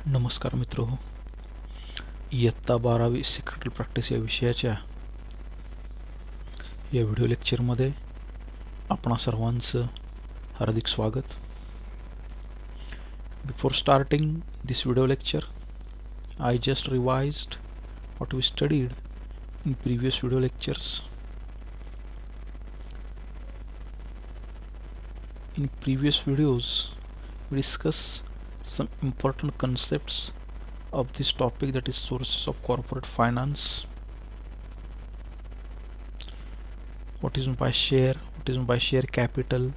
नमस्कार मित्रहो, इयत्ता 12वी सेक्रेटरी प्रॅक्टिस या विषयाच्या या व्हिडिओ लेक्चरमध्ये आपणा सर्वांचं हार्दिक स्वागत. Before starting this video lecture, I just revised what we studied in previous video lectures. In previous videos, we discussed some important concepts of this topic, that is sources of corporate finance. What is meant by share? What is meant by share capital?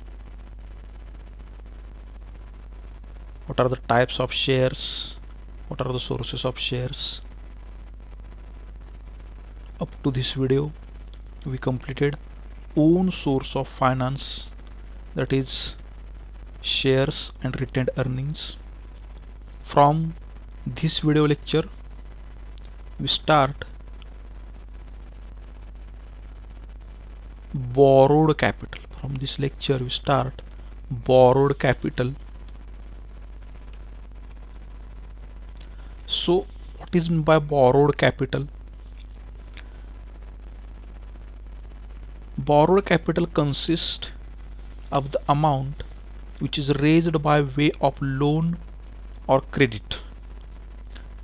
What are the types of shares? What are the sources of shares? Up to this video, we completed own source of finance, that is shares and retained earnings. From this video lecture, we start borrowed capital. From this lecture, we start borrowed capital. So, what is meant by borrowed capital? Borrowed capital consists of the amount which is raised by way of loan or credit.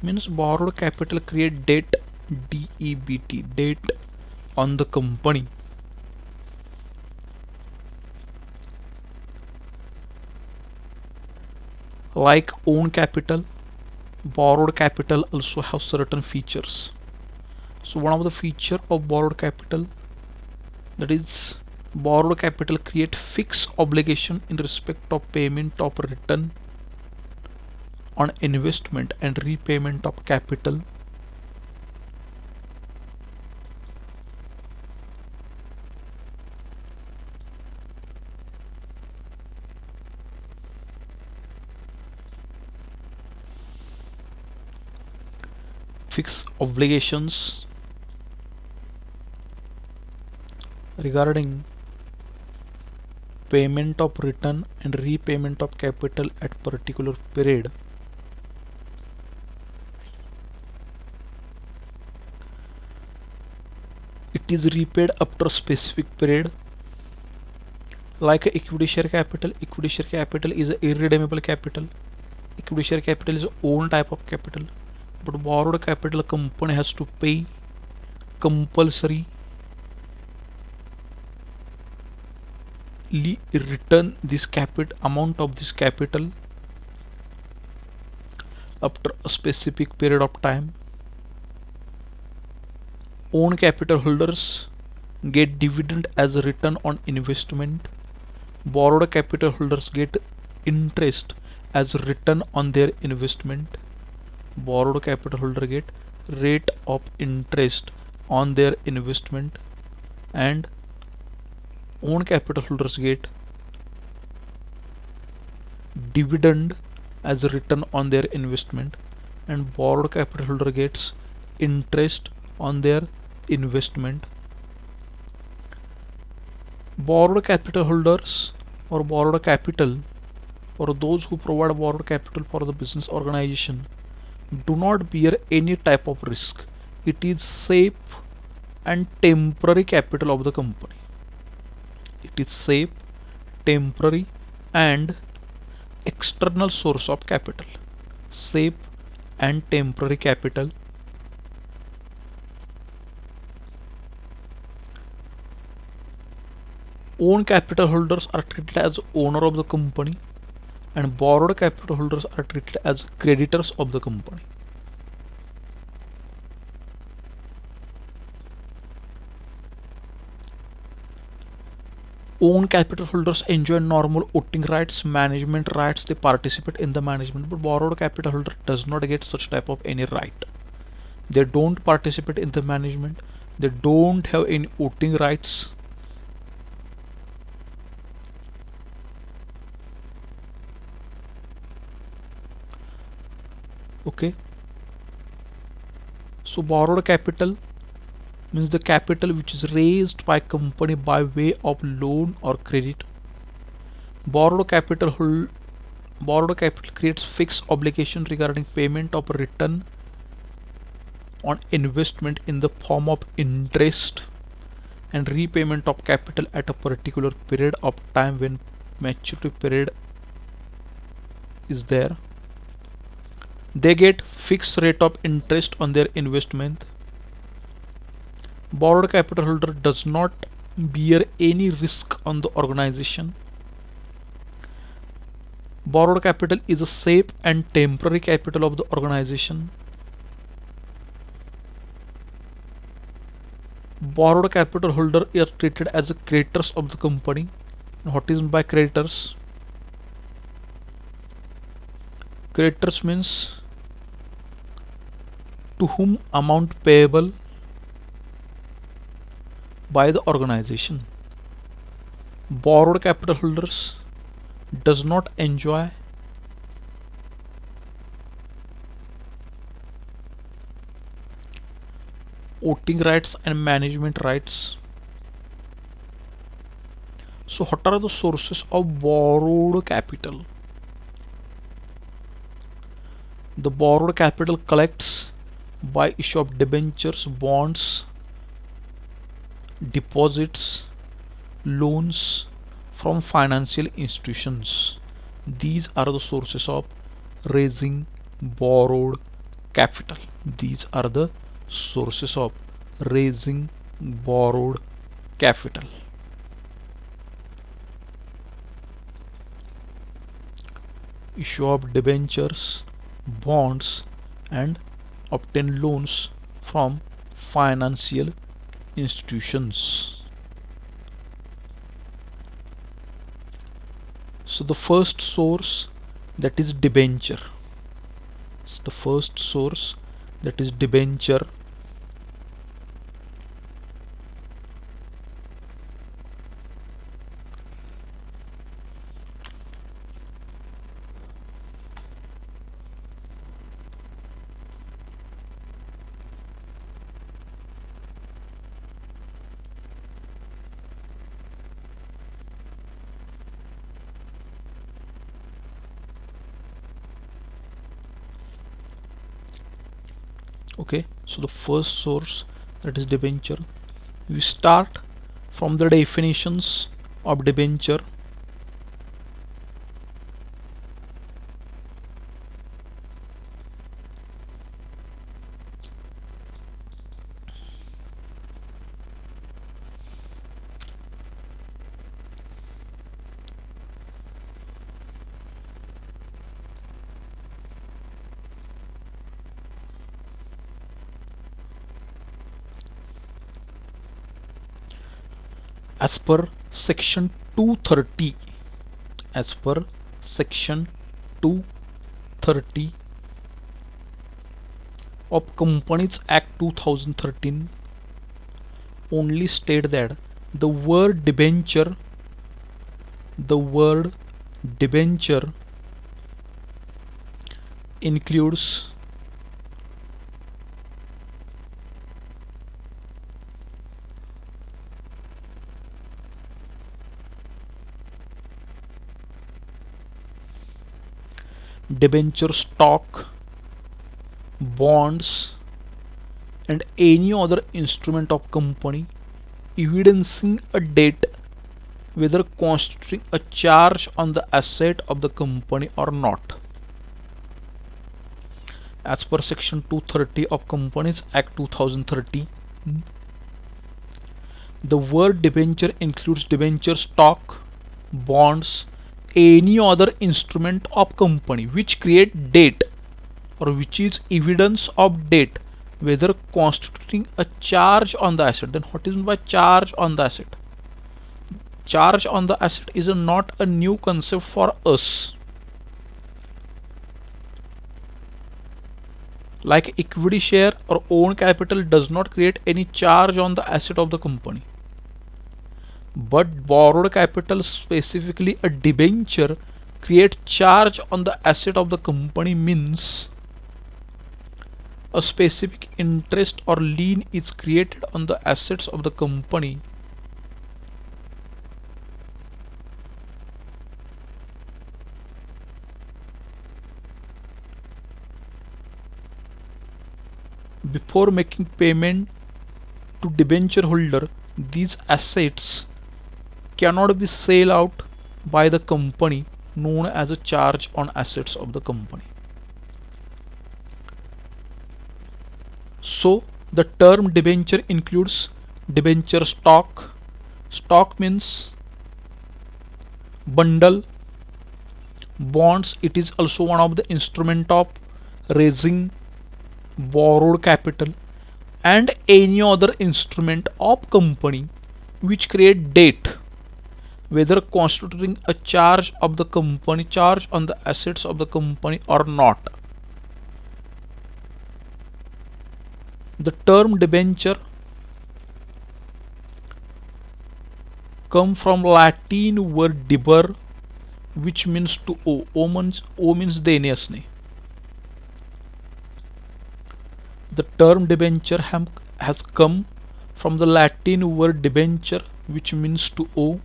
Means borrowed capital create debt, debt, debt on the company. Like own capital, borrowed capital also have certain features. So one of the feature of borrowed capital, that is borrowed capital create fixed obligation in respect of payment of return on investment and repayment of capital. Fixed obligations regarding payment of return and repayment of capital at particular period. It is repaid after specific period. Like equity share capital is a irredeemable capital. Equity share capital is own type of capital, but borrowed capital company has to pay compulsory return this amount of this capital after a specific period of time. Own capital holders get dividend as a return on investment. Borrowed capital holders get interest as a return on their investment. Borrowed capital holder get rate of interest on their investment, and own capital holders get dividend as a return on their investment, and borrowed capital holder gets interest on their investment. Borrowed capital holders or borrowed capital, or those who provide borrowed capital for the business organization, do not bear any type of risk. It is safe and temporary capital of the company. It is safe, temporary and external source of capital. Safe and temporary capital. Own capital holders are treated as owner of the company, and borrowed capital holders are treated as creditors of the company. Own capital holders enjoy normal voting rights, management rights, they participate in the management, but borrowed capital holder does not get such type of any right. They don't participate in the management, they don't have any voting rights. Okay, so borrowed capital means the capital which is raised by company by way of loan or credit. Borrowed capital Borrowed capital creates fixed obligation regarding payment of return on investment in the form of interest and repayment of capital at a particular period of time when maturity period is there. They get fixed rate of interest on their investment. Borrowed capital holder does not bear any risk on the organization. Borrowed capital is a safe and temporary capital of the organization. Borrowed capital holder are treated as the creditors of the company. What is meant by creditors? Creditors means to whom amount payable by the organization. Borrowed capital holders does not enjoy voting rights and management rights. So what are the sources of borrowed capital? The borrowed capital collects by issue of debentures, bonds, deposits, loans from financial institutions. These are the sources of raising borrowed capital. These are the sources of raising borrowed capital. Issue of debentures, bonds, and obtain loans from financial institutions. So the first source, that is debenture. So the first source, that is debenture. Okay, so the first source, that is debenture. We start from the definitions of debenture. As per section 230, as per section 230 of Companies Act 2013 only state that the word debenture includes debenture stock, bonds, and any other instrument of company evidencing a debt, whether constituting a charge on the asset of the company or not. As per section 230 of Companies Act 2013, the word debenture includes debenture stock, bonds, any other instrument of company which create debt or which is evidence of debt, whether constituting a charge on the asset. Then what is meant by charge on the asset? Charge on the asset is not a new concept for us. Like equity share or own capital does not create any charge on the asset of the company. But borrowed capital, specifically a debenture, create charge on the asset of the company, means a specific interest or lien is created on the assets of the company Before making payment to debenture holder, these assets cannot be sold out by the company, known as a charge on assets of the company. So the term debenture includes debenture stock. Stock means bundle. Bonds, it is also one of the instrument of raising borrowed capital, and any other instrument of company which create debt, whether constituting a charge of the company, charge on the assets of the company or not. The term debenture come from Latin word deber, which means to owe. O means देणे असणे. The term debenture has come from the Latin word debenture, which means to owe.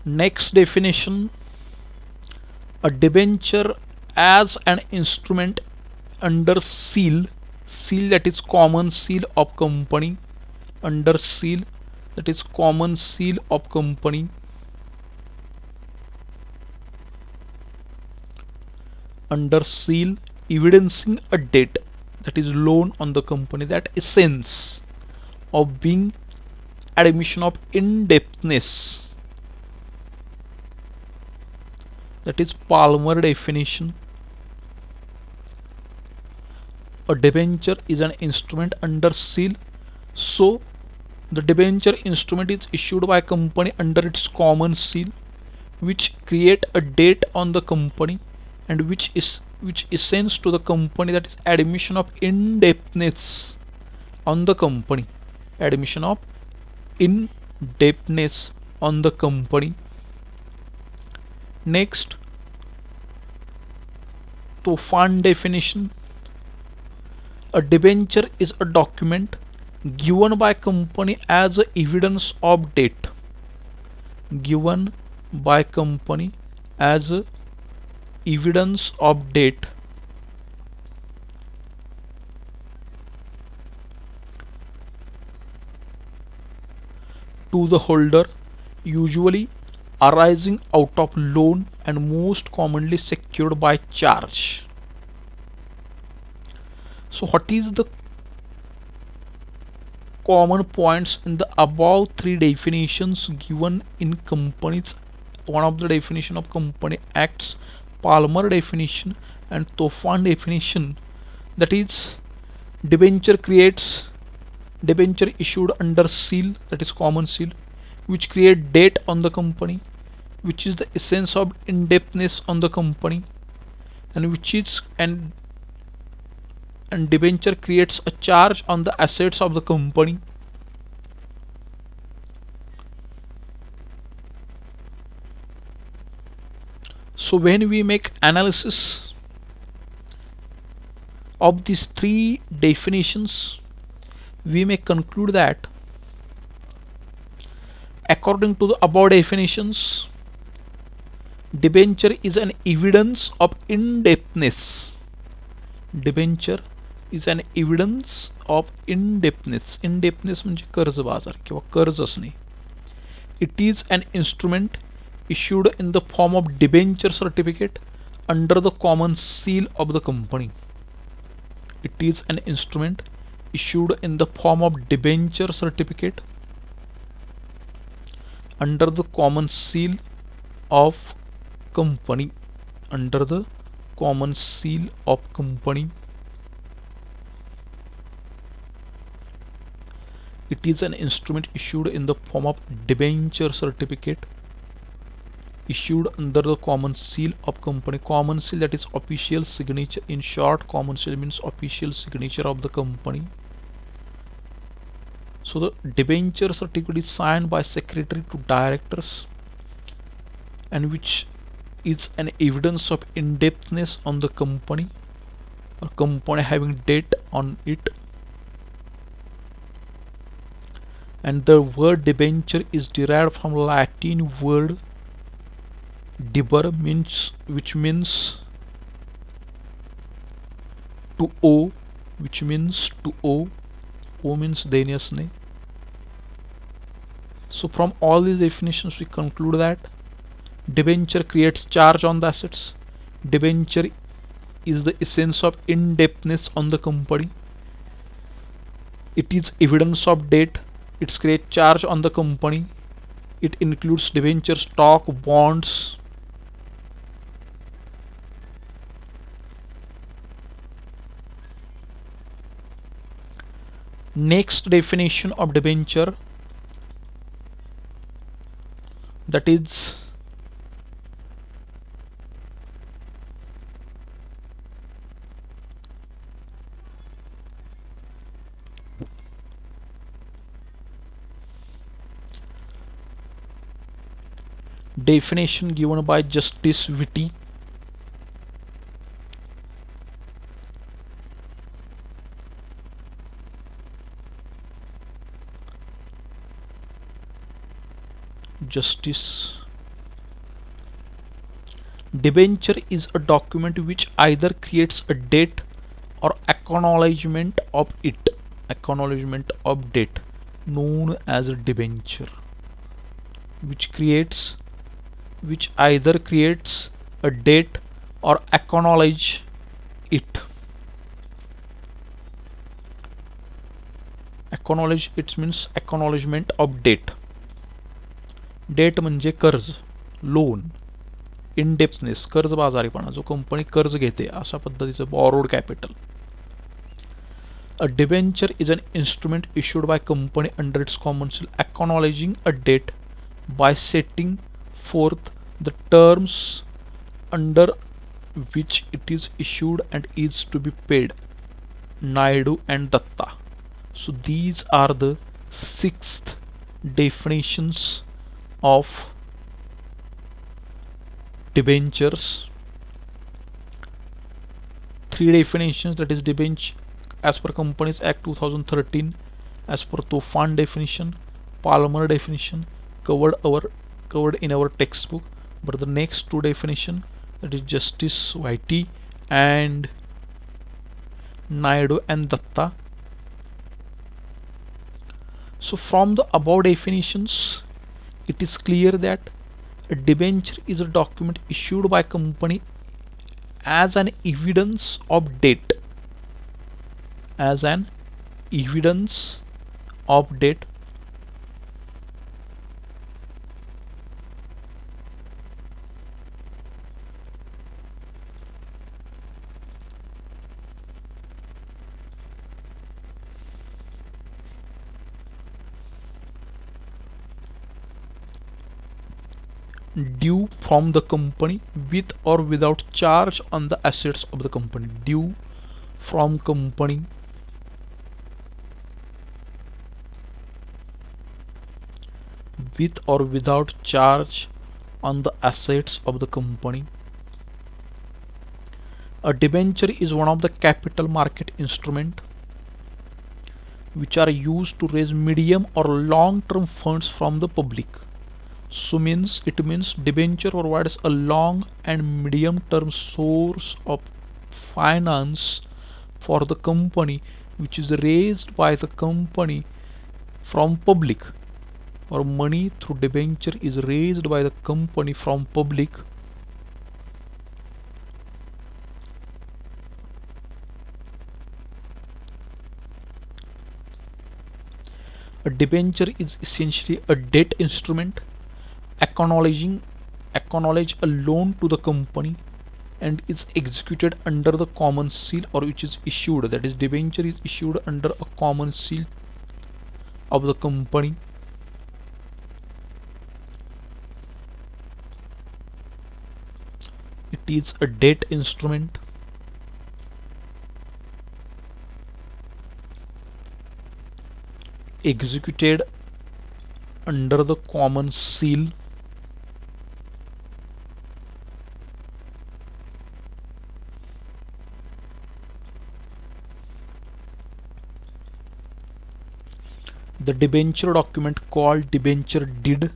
Next definition: a debenture as an instrument under seal, seal that is common seal of company, under seal that is common seal of company, under seal evidencing a debt that is loan on the company, that essence of being admission of indebtedness, that is Palmer definition. A debenture is an instrument under seal. So the debenture instrument is issued by company under its common seal, which create a debt on the company, and which essence to the company, that is admission of indebtedness on the company, admission of indebtedness on the company. Next, to fund definition: a debenture is a document given by company as a evidence of debt, given by company as a evidence of debt to the holder, usually arising out of loan and most commonly secured by charge. So what is the common points in the above three definitions given in companies? One of the definition of company acts, Palmer definition and Tofan definition, that is debenture creates, debenture issued under seal, that is common seal, which create debt on the company, which is the essence of indebtedness on the company, and which is and debenture creates a charge on the assets of the company. So when we make analysis of these three definitions, we may conclude that according to the above definitions, debenture is an evidence of indebtedness. Debenture is an evidence of indebtedness. Indebtedness म्हणजे कर्ज बाजार किंवा कर्ज असणे. It is an instrument issued in the form of debenture certificate under the common seal of the company. It is an instrument issued in the form of debenture certificate under the common seal of company, under the common seal of company. It is an instrument issued in the form of debenture certificate issued under the common seal of company. Common seal, that is official signature. In short, common seal means official signature of the company. So the debenture certificate is signed by secretary to directors, and which is an evidence of indebtedness on the company, or company having debt on it. And the word debenture is derived from Latin word deber, which means to owe, which means to owe. O means देने असणे. So from all these definitions we conclude that debenture creates charge on the assets. Debenture is the essence of indebtedness on the company. It is evidence of debt. It creates charge on the company. It includes debenture, stock, bonds. Next definition of debenture, that is definition given by Justice Whitty. Justice. Debenture is a document which either creates a debt or acknowledgement of it. Acknowledgement of debt, known as a debenture, which either creates a debt or acknowledge it. Acknowledge it means acknowledgement of debt. Debt म्हणजे कर्ज, loan. इंडेप्थनेस कर्जबाजारीपणा, जो company कर्ज घेते अशा पद्धतीचं borrowed capital. A debenture is an instrument issued by company under its common seal acknowledging a debt by setting forth the terms under which it is issued and is to be paid. Naidu and Datta. So these are the 6th definitions of debentures. 3 definitions, that is debenture as per Companies Act 2013, as per Tofan definition, Palmer definition, covered in our textbook. But the next 2 definition, that is Justice Whitty and Naidu and Datta. So from the above definitions, it is clear that a debenture is a document issued by company as an evidence of debt. As an evidence of debt. Due from the company with or without charge on the assets of the company. Due from company with or without charge on the assets of the company. A debenture is one of the capital market instrument which are used to raise medium or long term funds from the public. So it means debenture provides a long and medium term source of finance for the company, which is raised by the company from public, or money through debenture is raised by the company from public. A debenture is essentially a debt instrument acknowledge a loan to the company and is executed under the common seal, or which is issued, that is debenture is issued under a common seal of the company. It is a debt instrument. Executed under the common seal The debenture document called debenture deed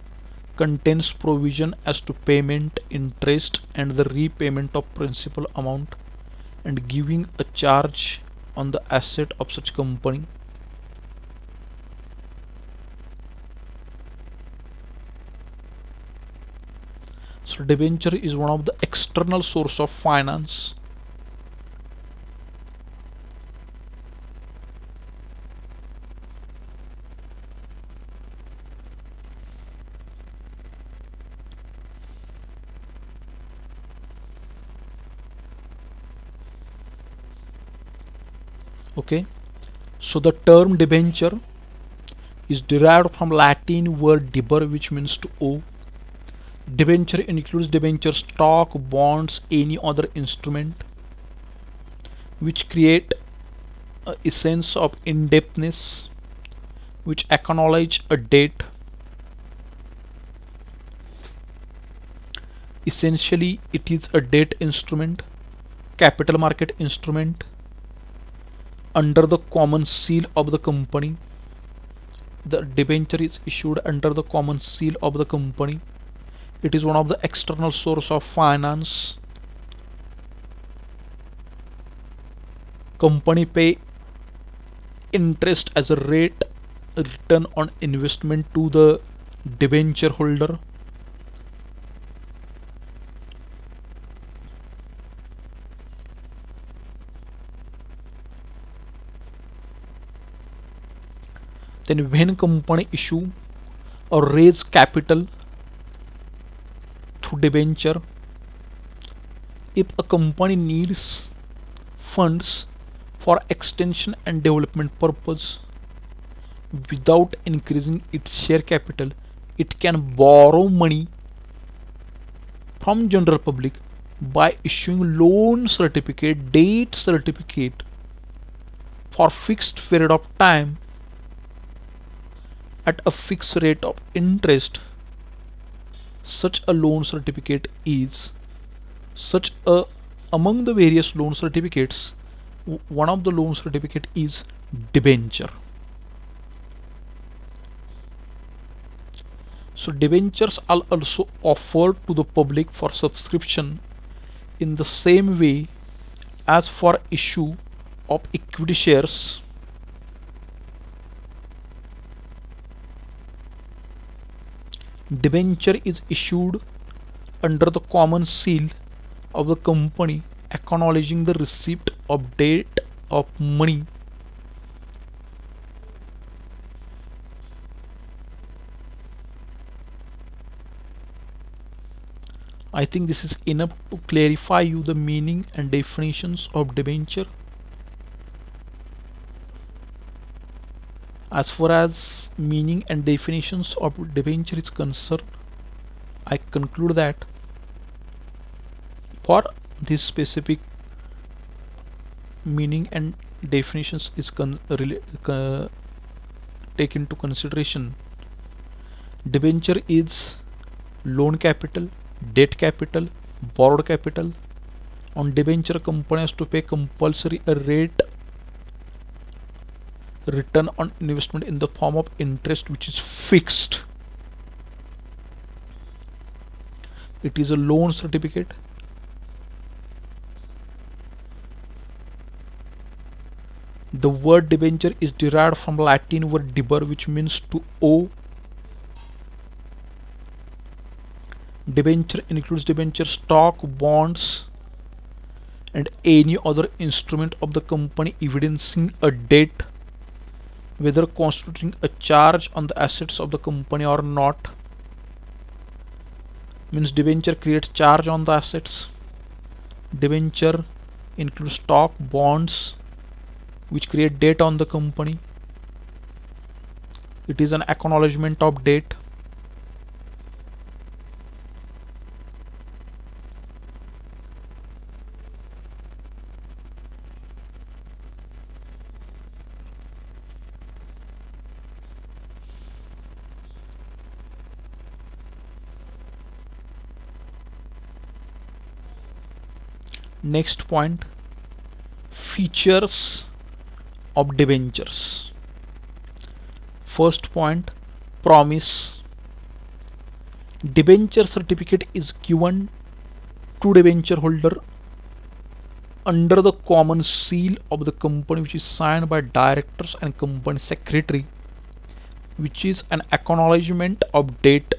contains provision as to payment, interest, and the repayment of principal amount and giving a charge on the asset of such company. So debenture is one of the external source of finance. Okay, so the term debenture is derived from Latin word deber, which means to owe. Debenture includes debenture stock, bonds, any other instrument which create a sense of indebtedness, which acknowledge a debt. Essentially, it is a debt instrument, capital market instrument under the common seal of the company. The debenture is issued under the common seal of the company. It is one of the external source of finance. Company pay interest as a rate return on investment to the debenture holder. Then when company issue or raise capital through debenture, if a company needs funds for extension and development purpose without increasing its share capital, it can borrow money from general public by issuing loan certificate, debt certificate for fixed period of time at a fixed rate of interest. Such a loan certificate is such a among the various loan certificates, one of the loan certificate is debenture. So debentures are also offered to the public for subscription in the same way as for issue of equity shares. Debenture is issued under the common seal of the company acknowledging the receipt of debt of money. I think this is enough to clarify you the meaning and definitions of debenture. As far as meaning and definitions of debenture is concerned, I conclude that for this specific meaning and definitions is take into consideration, debenture is loan capital, debt capital, borrowed capital. On debenture, company has to pay compulsory a rate return on investment in the form of interest which is fixed. It is a loan certificate. The word debenture is derived from Latin word deber, which means to owe. Debenture includes debenture stock, bonds, and any other instrument of the company evidencing a debt, whether constituting a charge on the assets of the company or not. Means debenture creates charge on the assets. Debenture includes stock, bonds, which create debt on the company. It is an acknowledgement of debt. Next point, features of debentures. First point, promise. Debenture certificate is given to debenture holder under the common seal of the company, which is signed by directors and company secretary, which is an acknowledgement of date.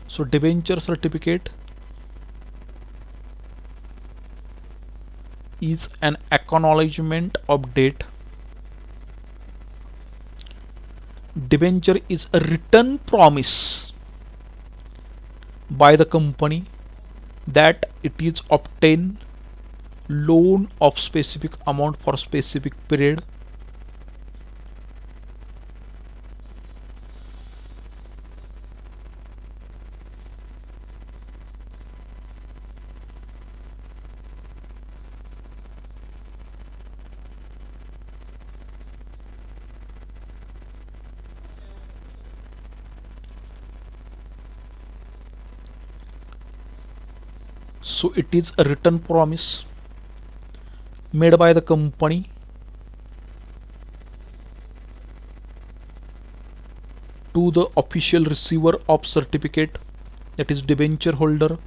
So debenture certificate is an acknowledgement of date. Debenture is a written promise by the company that it is obtain loan of specific amount for specific period. So it is a written promise made by the company to the official receiver of certificate, that is debenture holder,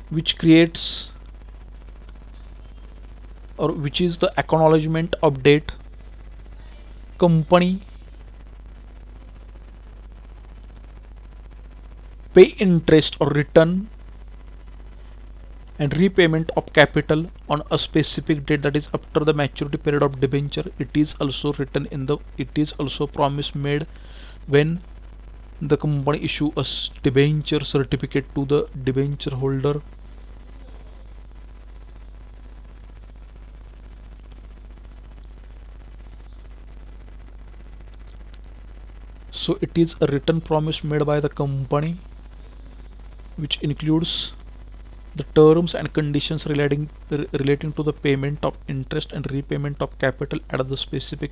which creates or which is the acknowledgement of date. Company pay interest or return and repayment of capital on a specific date, that is after the maturity period of debenture. It is also written in the, it is also promise made when the company issue a debenture certificate to the debenture holder. So it is a written promise made by the company which includes the terms and conditions relating to the payment of interest and repayment of capital at the specific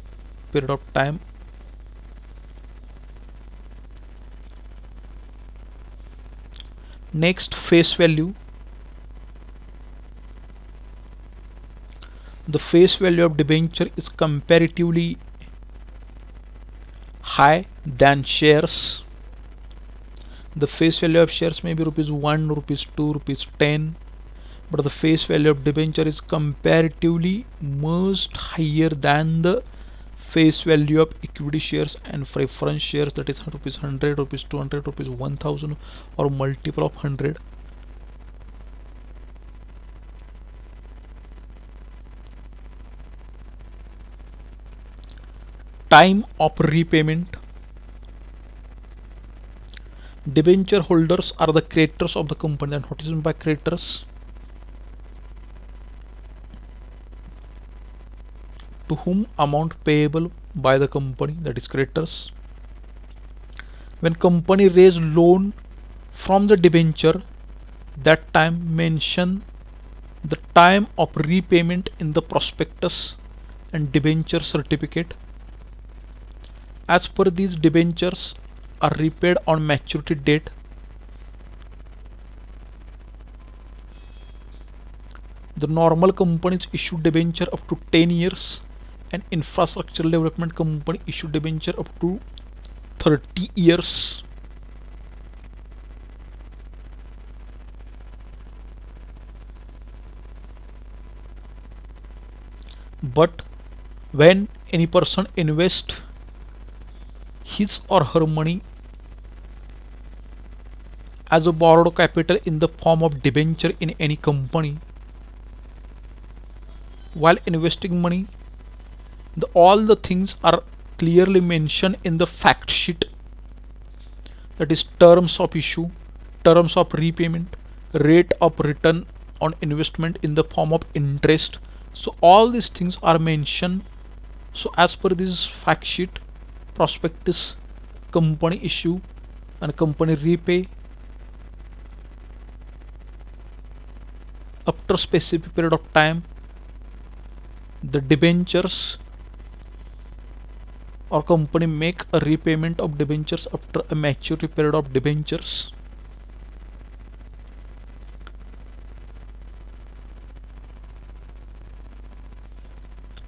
period of time. Next, face value. The face value of debenture is comparatively high than shares. The face value of shares may be ₹1, ₹2, ₹10, but the face value of debenture is comparatively much higher than the face value of equity shares and preference shares, that is ₹100, ₹200, ₹1000, or multiple of 100. Time of repayment. Debenture holders are the creditors of the company. And what is meant by creditors? To whom amount payable by the company, that is creditors. When company raise loan from the debenture, that time mention the time of repayment in the prospectus and debenture certificate. As per these, debentures are repaid on maturity date. The normal companies issue debenture up to 10 years and infrastructure development company issue debenture up to 30 years. But when any person invests his or her money as a borrowed capital in the form of debenture in any company, while investing money, all the things are clearly mentioned in the fact sheet, that is terms of issue, terms of repayment, rate of return on investment in the form of interest. So all these things are mentioned. So as per this fact sheet, prospectus, company issue and company repay after specific period of time, the debentures or company make a repayment of debentures after a maturity period of debentures.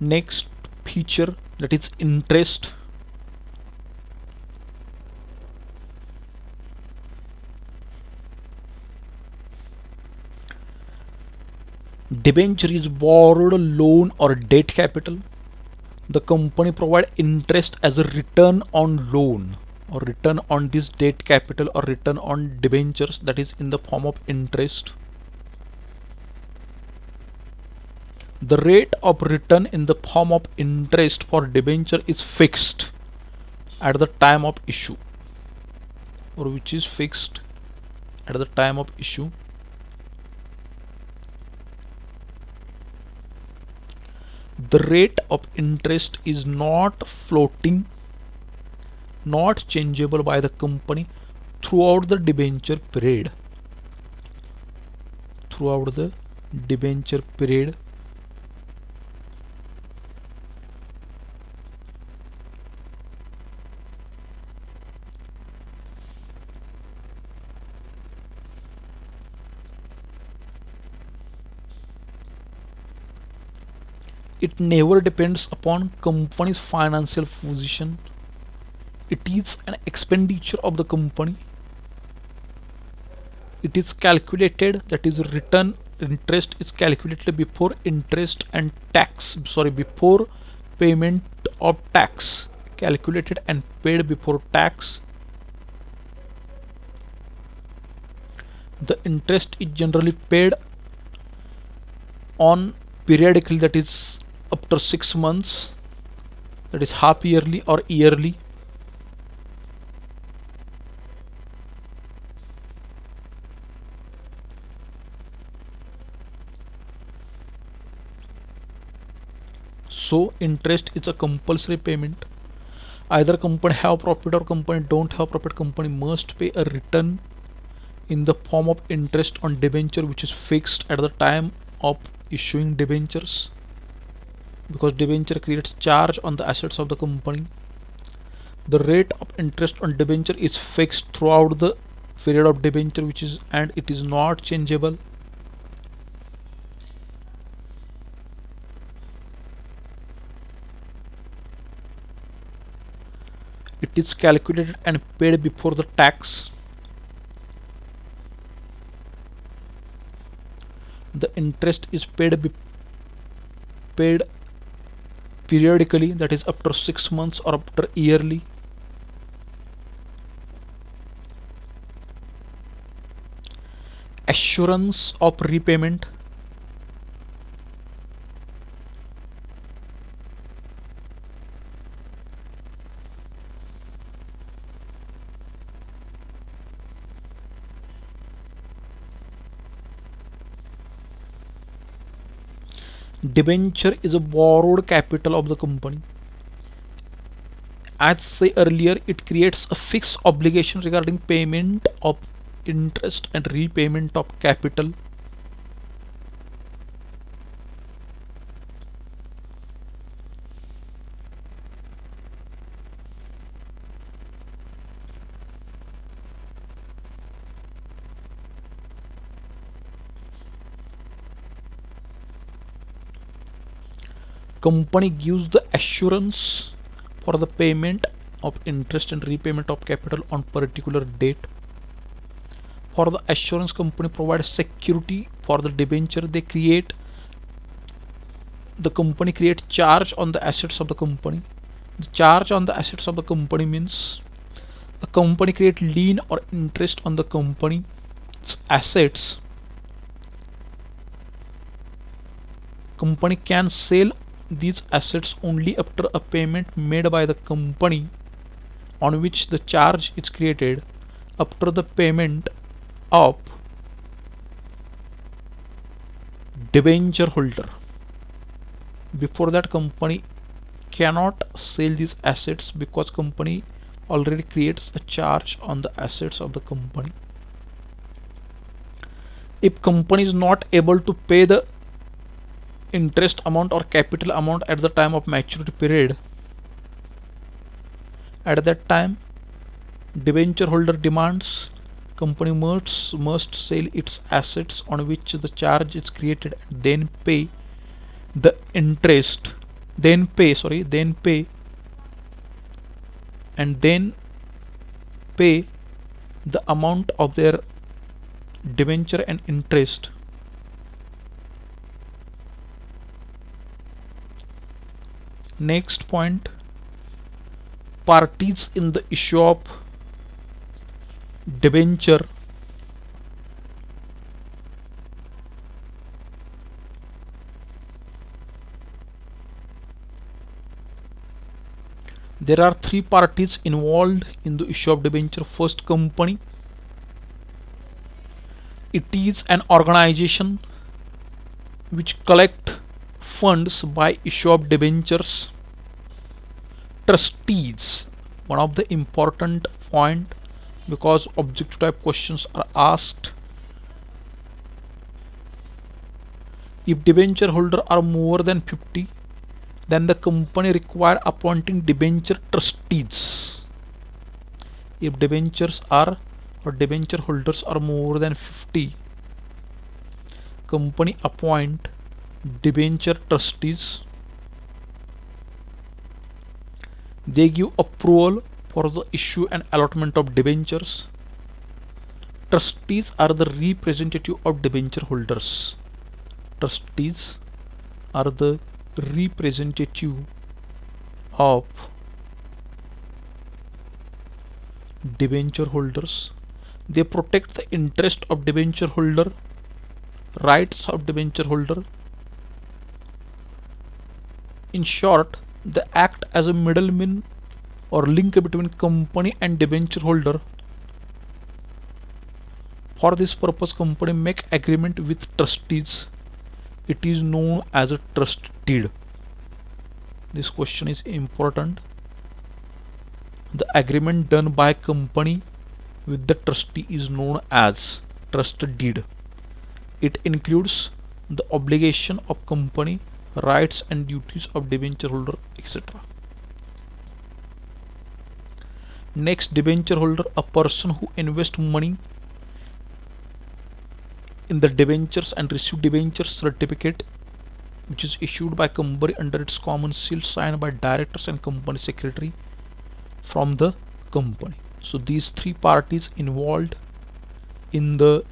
Next feature, that is interest. Debenture is borrowed loan or debt capital. The company provide interest as a return on loan or return on this debt capital or return on debentures, that is in the form of interest. The rate of return in the form of interest for debenture is fixed at the time of issue, or which is fixed at the time of issue. The rate of interest is not floating, not changeable by the company throughout the debenture period. Throughout the debenture period, it never depends upon company's financial position. It is an expenditure of the company. It is calculated, that is return interest is calculated before interest and tax, before payment of tax, calculated and paid before tax. The interest is generally paid on periodically, that is after 6 months, that is half yearly or yearly. So interest is a compulsory payment. Either company have profit or company don't have profit, company must pay a return in the form of interest on debenture, which is fixed at the time of issuing debentures, because debenture creates charge on the assets of the company. The rate of interest on debenture is fixed throughout the period of debenture, which is, and it is not changeable. It is calculated and paid before the tax. The interest is paid periodically, that is after 6 months or after yearly. Assurance of repayment. Debenture is a borrowed capital of the company. As said earlier, it creates a fixed obligation regarding payment of interest and repayment of capital. Company gives the assurance for the payment of interest and repayment of capital on particular date. For the assurance, company provides security for the debenture. The company creates charge on the assets of the company. The charge on the assets of the company means a company creates lien or interest on the company's assets. Company can sell these assets only after a payment made by the company on which the charge is created, after the payment of debenture holder. Before that, company cannot sell these assets because company already creates a charge on the assets of the company. If company is not able to pay the interest amount or capital amount at the time of maturity period, at that time debenture holder demands company must sell its assets on which the charge is created and then pay the interest then pay and then pay the amount of their debenture and interest. Next point, parties in the issue of debenture. There are three parties involved in the issue of debenture. First, company. It is an organization which collect funds by issue of debentures. Trustees, one of the important point, because objective type questions are asked. If debenture holder are more than 50, then the company require appointing debenture trustees. If debenture holders are more than 50, company appoint debenture trustees. They give approval for the issue and allotment of debentures. Trustees are the representative of debenture holders. Trustees are the representative of debenture holders. They protect the interest of debenture holder, rights of debenture holder. In short, they act as a middleman or link between company and debenture holder. For this purpose, company make agreement with trustees. It is known as a trust deed. This question is important. The agreement done by company with the trustee is known as trust deed. It includes the obligation of company, rights and duties of debenture holder, etc. Next, debenture holder, a person who invests money in the debentures and receive debenture certificate which is issued by company under its common seal, signed by directors and company secretary from the company. So these three parties involved in the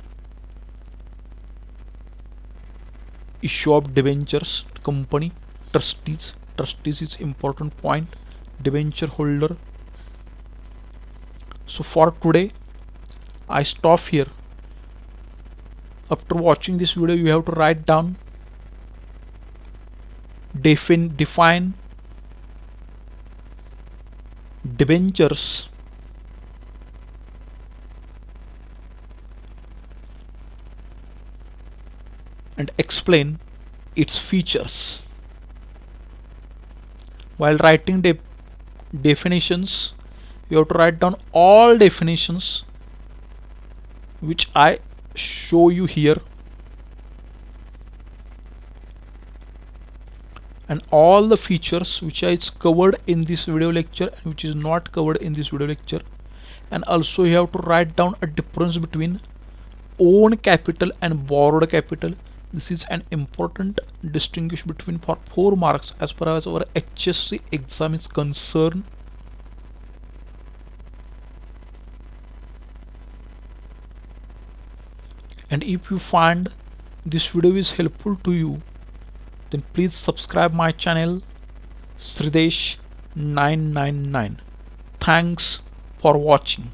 issue of debentures: company, trustees. Trustees is important point, debenture holder. So for today I stop here. After watching this video, you have to write down, define debentures, and explain its features. While writing definitions, you have to write down all definitions which I show you here, and all the features which is covered in this video lecture and which is not covered in this video lecture. And also you have to write down a difference between own capital and borrowed capital. This is an important distinguish between for 4 marks as far as our HSC exam is concerned. And if you find this video is helpful to you, then please subscribe my channel Sridesh 999. Thanks for watching.